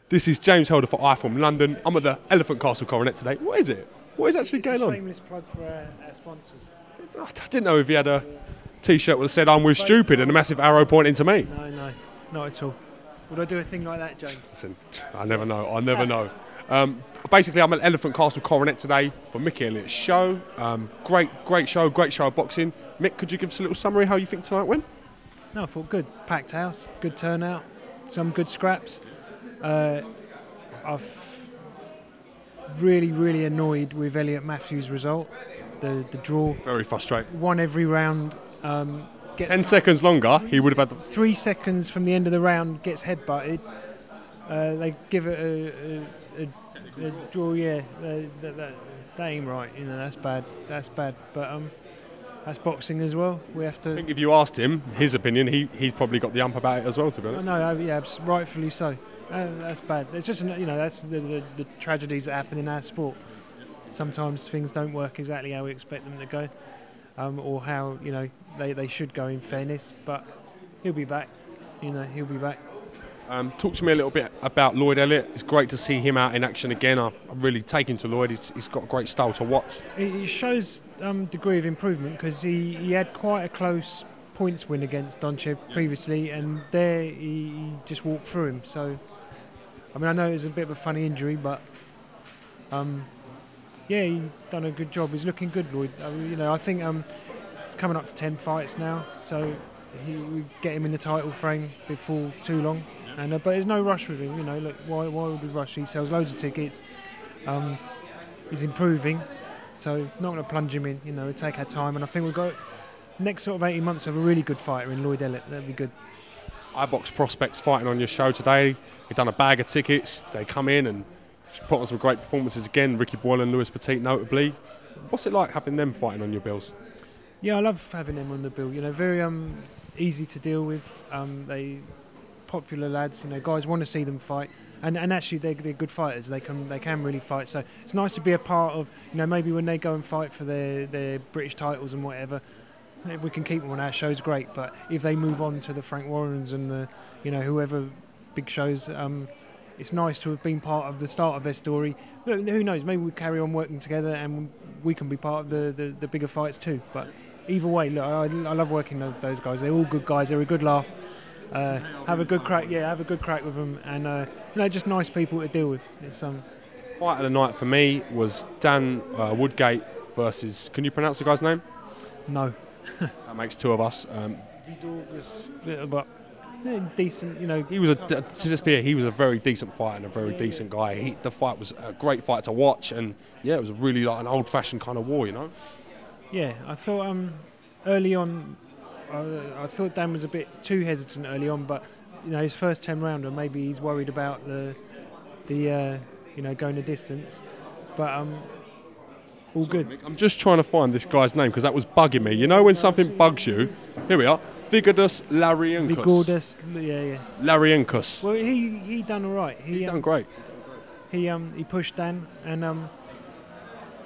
This is James Helder for iFILM London. I'm at the Elephant Castle Coronet today. What is it? What is actually going on? It's a shameless plug for our sponsors. I didn't know if he had a T-shirt that said "I'm with stupid" and a massive arrow pointing to me. No, not at all. Would I do a thing like that, James? Listen, I never know. I never know. Basically, I'm at Elephant Castle Coronet today for Mickey Elliott's show. Great show of boxing. Mick, could you give us a little summary how you think tonight went? No, I thought good. Packed house, good turnout, some good scraps. I've really annoyed with Elliot Matthews' result, the draw. Very frustrating. Won every round. 10 seconds longer, he would have had 3 seconds from the end of the round, gets headbutted. They give it a draw. Yeah, that ain't right. You know, that's bad. But that's boxing as well. We have to. I think if you asked him his opinion, he's probably got the ump about it as well. To be honest. Yeah, rightfully so. That's bad. It's just, you know, that's the tragedies that happen in our sport. Sometimes things don't work exactly how we expect them to go, or how, you know, they should go, in fairness. But he'll be back. You know, he'll be back. Talk to me a little bit about Lloyd Elliott. It's great to see him out in action again. I'm really taken to Lloyd. He's got a great style to watch. It shows degree of improvement, because he had quite a close points win against Donchev previously, and there he just walked through him. So, I mean, I know it was a bit of a funny injury, but yeah, he done a good job. He's looking good, Lloyd. You know, I think it's coming up to 10 fights now, so we get him in the title frame before too long. And but there's no rush with him. You know, look, why would we rush? He sells loads of tickets. He's improving, so not going to plunge him in. You know, we'll take our time, and I think we've got next sort of 18 months of a really good fighter in Lloyd Elliott. That'd be good. iBox prospects fighting on your show today. We've done a bag of tickets. They come in and put on some great performances again. Ricky Boyle and Lewis Petit, notably. What's it like having them fighting on your bills? Yeah, I love having them on the bill. You know, very easy to deal with. They popular lads. You know, guys want to see them fight, and actually they're good fighters. They can really fight. So it's nice to be a part of. You know, maybe when they go and fight for their British titles and whatever, if we can keep them on our shows, great. But if they move on to the Frank Warrens and the, you know, whoever big shows, it's nice to have been part of the start of their story. But who knows? Maybe we carry on working together and we can be part of the bigger fights too. But either way, look, I love working with those guys. They're all good guys. They're a good laugh. Have a good crack. Yeah, have a good crack with them, and you know, just nice people to deal with. It's Fight of the night for me was Dan Woodgate versus. Can you pronounce the guy's name? No. That makes two of us. But decent, you know. He was he was a very decent fighter and a very decent guy. The fight was a great fight to watch, and yeah, it was really like an old-fashioned kind of war, you know. Yeah, I thought early on, I thought Dan was a bit too hesitant early on, but you know, his first 10 rounder, maybe he's worried about the you know, going the distance, but all good. I'm just trying to find this guy's name because that was bugging me. You know when something bugs you? Here we are. Vigordus Larienkus. Yeah. Larienkus. Well, he done all right. He done great. He pushed Dan, and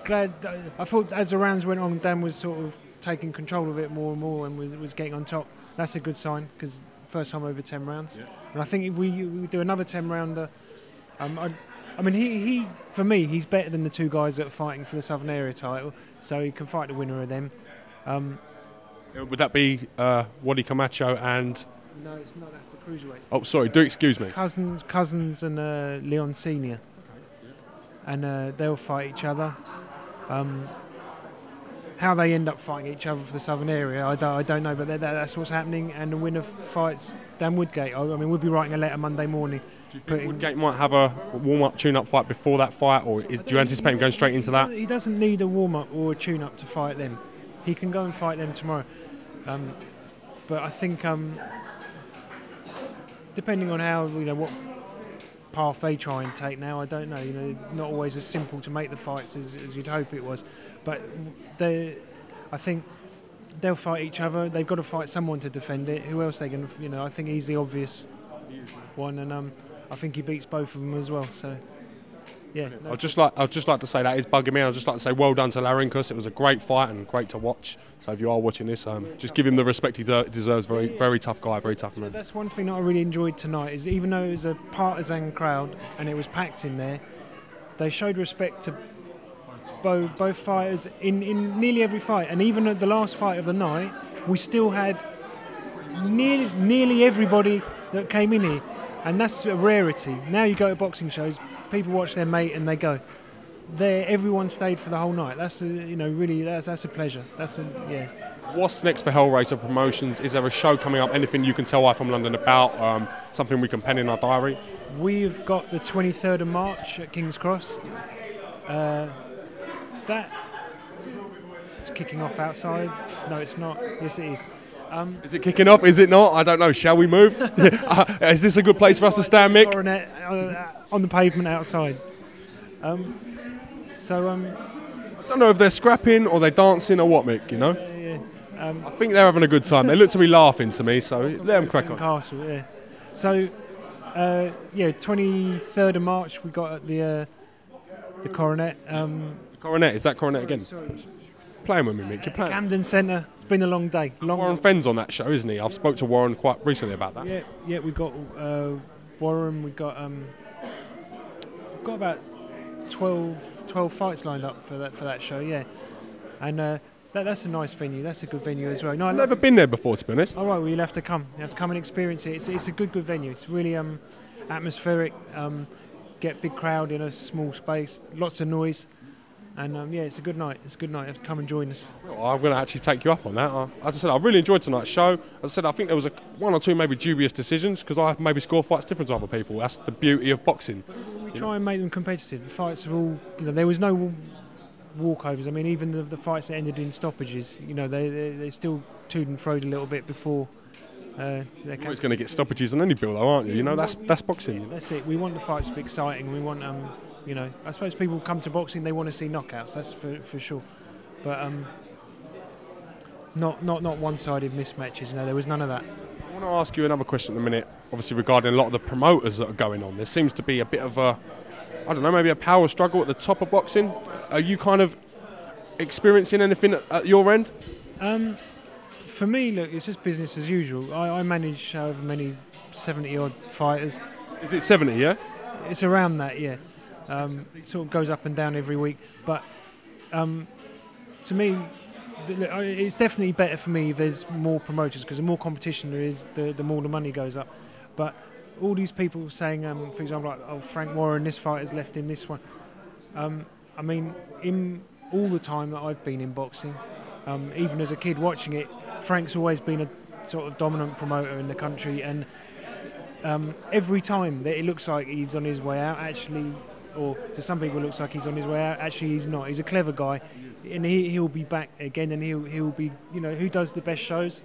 glad. I thought as the rounds went on, Dan was sort of taking control of it more and more, and was getting on top. That's a good sign, because first time over 10 rounds. Yeah. And I think if we do another 10 rounder, I mean, he for me, he's better than the two guys that are fighting for the Southern Area title, so he can fight the winner of them. Would that be Wadi Camacho and? No, it's not. That's the cruiserweight. Oh, sorry. Do excuse me. Cousins and Leon Senior. Okay. Yeah. And they'll fight each other. How they end up fighting each other for the Southern Area, I don't know, but that's what's happening. And the winner fights Dan Woodgate. I mean, we'll be writing a letter Monday morning. Do you think Woodgate might have a warm-up, tune-up fight before that fight, or do you anticipate him going straight into that? He doesn't need a warm-up or a tune-up to fight them. He can go and fight them tomorrow. But I think, depending on how, you know, what path they try and take now, I don't know. You know, not always as simple to make the fights as you'd hope it was. But I think they'll fight each other. They've got to fight someone to defend it. Who else they going to? You know, I think he's the obvious one, and I think he beats both of them as well. So Yeah. I'd just like to say that is bugging me. I'd just like to say well done to Larinkus. It was a great fight and great to watch. So if you are watching this, just give him the respect he deserves. Very tough guy, very tough man. That's one thing that I really enjoyed tonight, is even though it was a partisan crowd and it was packed in there, they showed respect to both fighters in nearly every fight. And even at the last fight of the night, we still had nearly everybody that came in here, and that's a rarity. Now you go to boxing shows, people watch their mate and they go. There, everyone stayed for the whole night. That's really that's a pleasure. Yeah. What's next for Hellraiser Promotions? Is there a show coming up? Anything you can tell iFILM London about? Something we can pen in our diary? We've got the 23rd of March at King's Cross. It's kicking off outside. No, it's not. Yes, it is. Is it kicking off? Is it not? I don't know. Shall we move? Is this a good place for us to stand, Mick? Coronet on the pavement outside. I don't know if they're scrapping or they're dancing or what, Mick. You know. I think they're having a good time. They look to be laughing to me, so let them crack on. Castle, yeah. So, 23rd of March we got at the Coronet. Coronet, is that Coronet again? Sorry. Playing with me, Mick. You're playing. Camden Centre. It's been a long day. Warren Fenn's on that show, isn't he? I've spoke to Warren quite recently about that. Yeah. We got Warren. We got about 12 fights lined up for that show. Yeah, and that's a nice venue. That's a good venue as well. No, I've never been there before, to be honest. All right, well, you'll have to come. You have to come and experience it. It's a good venue. It's really atmospheric. Get big crowd in a small space. Lots of noise. And it's a good night. It's a good night. You have to come and join us. Well, I'm going to actually take you up on that. As I said, I really enjoyed tonight's show. As I said, I think there was one or two maybe dubious decisions because I maybe score fights different to other people. That's the beauty of boxing. We try and make them competitive. The fights are all, there was no walkovers. I mean, even the fights that ended in stoppages, they still toed and froed a little bit before. You're always going to get stoppages on any bill, though, aren't you? That's boxing. That's it. We want the fights to be exciting. We want I suppose people come to boxing, they want to see knockouts. That's for sure. But not one-sided mismatches. No, there was none of that. I want to ask you another question in a minute. Obviously, regarding a lot of the promoters that are going on, there seems to be a bit of maybe a power struggle at the top of boxing. Are you kind of experiencing anything at your end? For me, look, it's just business as usual. I manage however many 70-odd fighters. Is it 70, yeah? It's around that, yeah. It sort of goes up and down every week. But to me, it's definitely better for me if there's more promoters, because the more competition there is, the more the money goes up. But all these people saying, for example, like, Frank Warren, this fighter's left in this one. I mean, in all the time that I've been in boxing, even as a kid watching it, Frank's always been a sort of dominant promoter in the country, and every time that it looks like he's on his way out, actually, or to some people it looks like he's on his way out, actually he's not. He's a clever guy, and he'll be back again, and he'll be, who does the best shows?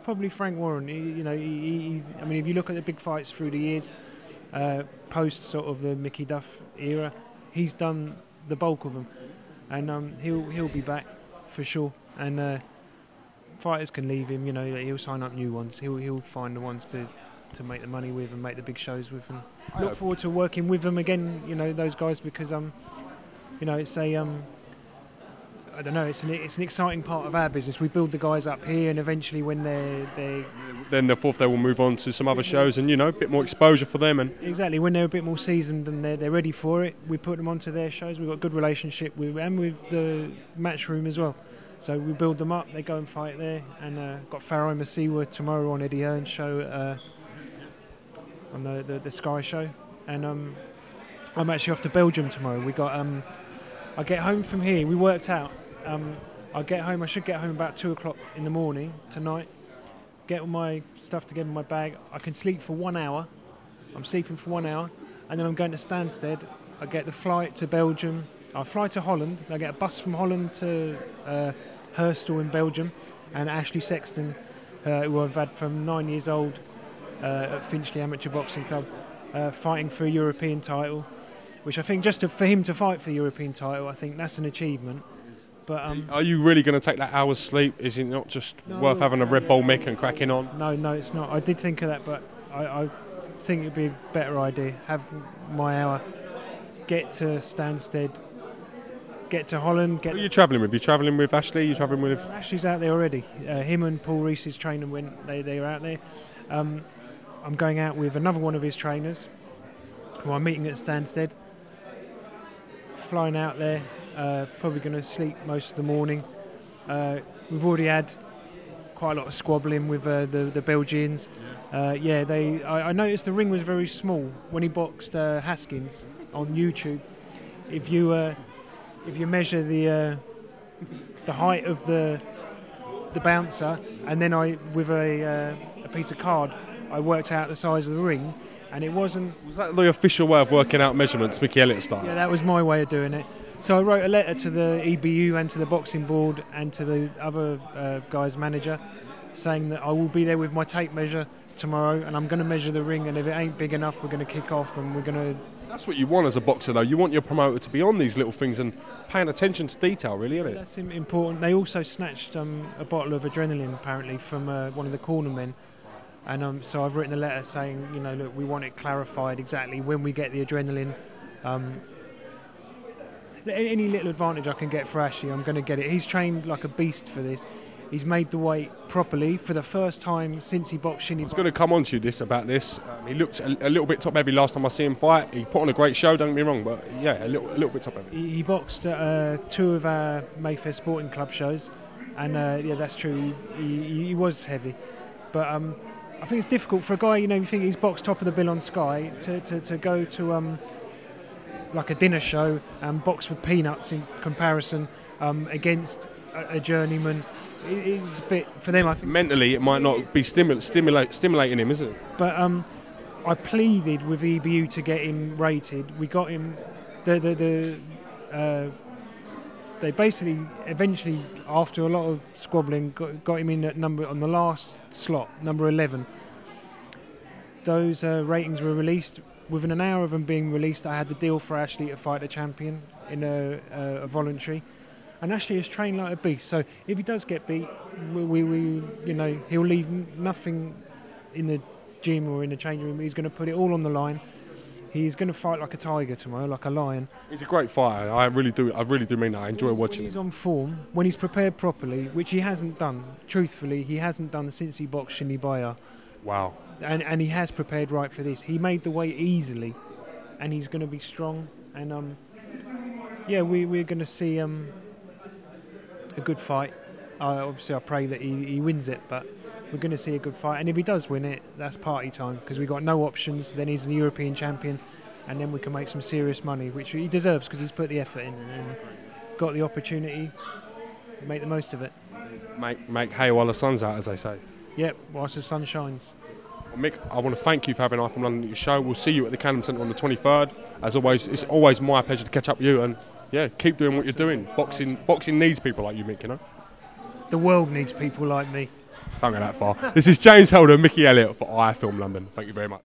Probably Frank Warren. I mean, if you look at the big fights through the years, post sort of the Mickey Duff era, he's done the bulk of them, and he'll be back for sure. And fighters can leave him, he'll sign up new ones. He'll find the ones to make the money with and make the big shows with, and look forward to working with them again. Those guys, because it's a I don't know. It's an exciting part of our business. We build the guys up here, and eventually, when they then the fourth, they will move on to some other shows, and a bit more exposure for them. And exactly, when they're a bit more seasoned and they're ready for it, we put them onto their shows. We've got a good relationship with the match room as well. So we build them up. They go and fight there, and got Pharaoh Masiwa tomorrow on Eddie Hearn's show, on the Sky show, and I'm actually off to Belgium tomorrow. We got I get home from here. We worked out. I get home. I should get home about 2 o'clock in the morning tonight. Get all my stuff together in my bag. I can sleep for 1 hour. I'm sleeping for 1 hour, and then I'm going to Stansted. I get the flight to Belgium. I fly to Holland. I get a bus from Holland to Herstal in Belgium, and Ashley Sexton, who I've had from 9 years old at Finchley Amateur Boxing Club, fighting for a European title, which I think just for him to fight for the European title, I think that's an achievement. But are you really going to take that hour's sleep? Is it not just worth having a Red Bull Mick and cracking on? No, it's not. I did think of that, but I think it'd be a better idea. Have my hour get to Stansted, get to Holland. Who are you travelling with? You travelling with Ashley? You travelling with? Ashley's out there already. Him and Paul Reese's trainer went. They were out there. I'm going out with another one of his trainers, who I'm meeting at Stansted. Flying out there. Probably going to sleep most of the morning. We've already had quite a lot of squabbling with the Belgians. I noticed the ring was very small when he boxed Haskins on YouTube. If you measure the height of the bouncer, and then with a piece of card, I worked out the size of the ring, and it wasn't. Was that the official way of working out measurements, Mickey Elliott style? Yeah, that was my way of doing it. So I wrote a letter to the EBU and to the boxing board and to the other guy's manager, saying that I will be there with my tape measure tomorrow, and I'm going to measure the ring, and if it ain't big enough, we're going to kick off, and we're going to. That's what you want as a boxer, though. You want your promoter to be on these little things and paying attention to detail, really, isn't it? That's important. They also snatched a bottle of adrenaline, apparently, from one of the cornermen. And so I've written a letter saying, look, we want it clarified exactly when we get the adrenaline. Any little advantage I can get for Ashley, I'm going to get it. He's trained like a beast for this. He's made the weight properly for the first time since he boxed Shinny. I was going to come on to you about this. He looked a little bit top heavy last time I see him fight. He put on a great show, don't get me wrong, but yeah, a little bit top heavy. He boxed at 2 of our Mayfair Sporting Club shows, and yeah, that's true. He was heavy, but I think it's difficult for a guy. You think he's boxed top of the bill on Sky to go to like a dinner show and box for peanuts in comparison against a journeyman. It's a bit for them, I think. Mentally, it might not be stimulating him, is it? But I pleaded with EBU to get him rated. We got him. They basically eventually, after a lot of squabbling, got him in at on the last slot, number 11. Those ratings were released. Within an hour of them being released, I had the deal for Ashley to fight a champion in a voluntary. And Ashley is trained like a beast. So if he does get beat, he'll leave nothing in the gym or in the changing room. He's going to put it all on the line. He's going to fight like a tiger tomorrow, like a lion. He's a great fighter. I really do mean that. I enjoy watching him. When he's on form, when he's prepared properly, which he hasn't done. Truthfully, he hasn't done since he boxed Shinny Baya. Wow. And he has prepared right for this. He made the weight easily, and he's going to be strong. And we're going to see a good fight. Obviously, I pray that he wins it, but we're going to see a good fight. And if he does win it, that's party time, because we've got no options. Then he's the European champion, and then we can make some serious money, which he deserves because he's put the effort in and got the opportunity. Make the most of it. Make hay while the sun's out, as they say. Yep, whilst the sun shines. Well, Mick, I want to thank you for having iFILM London at your show. We'll see you at the Cannon Centre on the 23rd. As always, it's always my pleasure to catch up with you, and yeah, keep doing what you're doing. Boxing needs people like you, Mick, The world needs people like me. Don't go that far. This is James Helder and Mickey Elliott for iFILM London. Thank you very much.